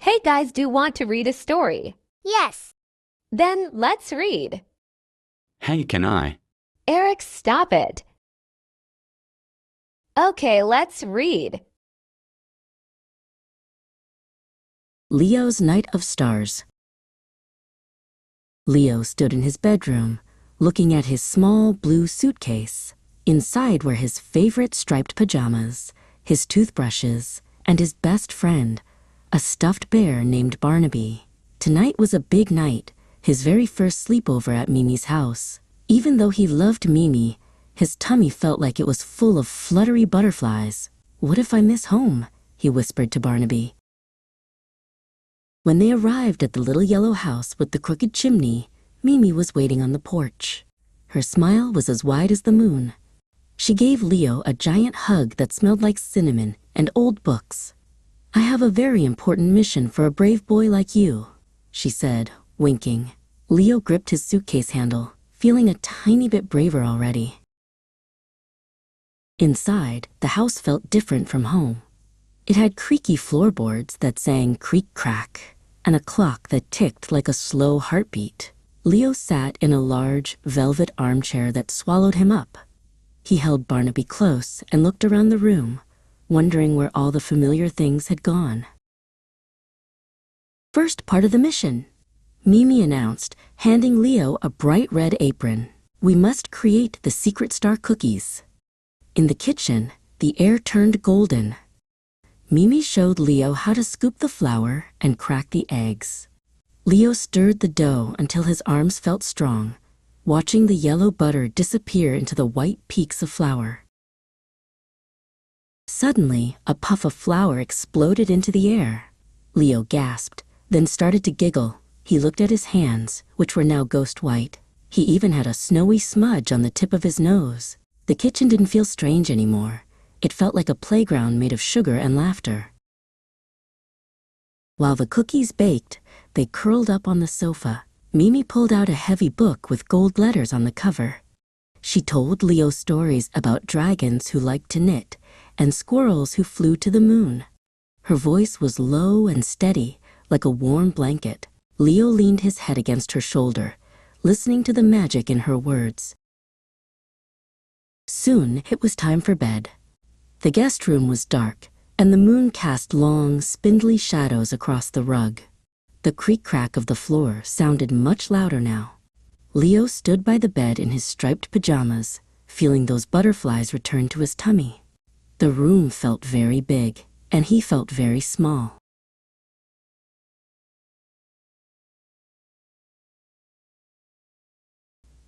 Hey guys, do want to read a story? Yes. Then let's read. Hey, can I? Eric, stop it. Okay, let's read. Leo's Night of Stars. Leo stood in his bedroom, looking at his small blue suitcase. Inside were his favorite striped pajamas, his toothbrushes, and his best friend, a stuffed bear named Barnaby. Tonight was a big night, his very first sleepover at Mimi's house. Even though he loved Mimi, his tummy felt like it was full of fluttery butterflies. "What if I miss home?" he whispered to Barnaby. When they arrived at the little yellow house with the crooked chimney, Mimi was waiting on the porch. Her smile was as wide as the moon. She gave Leo a giant hug that smelled like cinnamon and old books. "I have a very important mission for a brave boy like you," she said, winking. Leo gripped his suitcase handle, feeling a tiny bit braver already. Inside, the house felt different from home. It had creaky floorboards that sang creak-crack, and a clock that ticked like a slow heartbeat. Leo sat in a large, velvet armchair that swallowed him up. He held Barnaby close and looked around the room, wondering where all the familiar things had gone. "First part of the mission," Mimi announced, handing Leo a bright red apron. "We must create the secret star cookies." In the kitchen, the air turned golden. Mimi showed Leo how to scoop the flour and crack the eggs. Leo stirred the dough until his arms felt strong, watching the yellow butter disappear into the white peaks of flour. Suddenly, a puff of flour exploded into the air. Leo gasped, then started to giggle. He looked at his hands, which were now ghost white. He even had a snowy smudge on the tip of his nose. The kitchen didn't feel strange anymore. It felt like a playground made of sugar and laughter. While the cookies baked, they curled up on the sofa. Mimi pulled out a heavy book with gold letters on the cover. She told Leo stories about dragons who liked to knit and squirrels who flew to the moon. Her voice was low and steady, like a warm blanket. Leo leaned his head against her shoulder, listening to the magic in her words. Soon it was time for bed. The guest room was dark, and the moon cast long, spindly shadows across the rug. The creak-crack of the floor sounded much louder now. Leo stood by the bed in his striped pajamas, feeling those butterflies return to his tummy. The room felt very big, and he felt very small.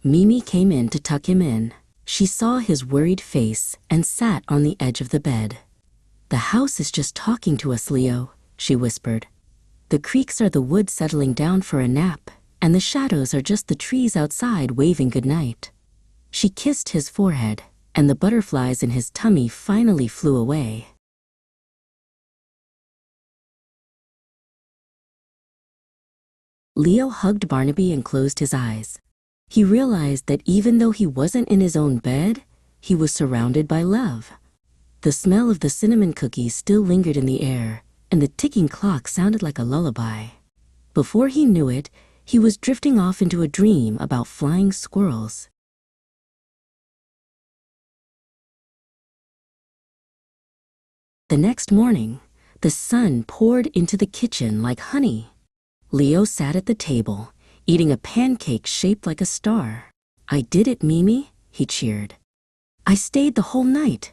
Mimi came in to tuck him in. She saw his worried face and sat on the edge of the bed. "The house is just talking to us, Leo," she whispered. "The creaks are the wood settling down for a nap, and the shadows are just the trees outside waving goodnight." She kissed his forehead, and the butterflies in his tummy finally flew away. Leo hugged Barnaby and closed his eyes. He realized that even though he wasn't in his own bed, he was surrounded by love. The smell of the cinnamon cookies still lingered in the air, and the ticking clock sounded like a lullaby. Before he knew it, he was drifting off into a dream about flying squirrels. The next morning, the sun poured into the kitchen like honey. Leo sat at the table, eating a pancake shaped like a star. "I did it, Mimi," he cheered. "I stayed the whole night."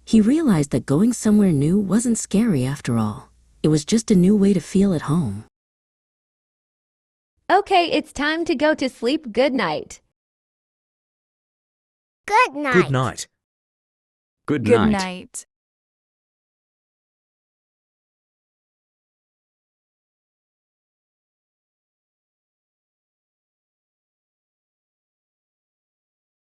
He realized that going somewhere new wasn't scary after all. It was just a new way to feel at home. Okay, it's time to go to sleep. Good night. Good night. Good night. Good night.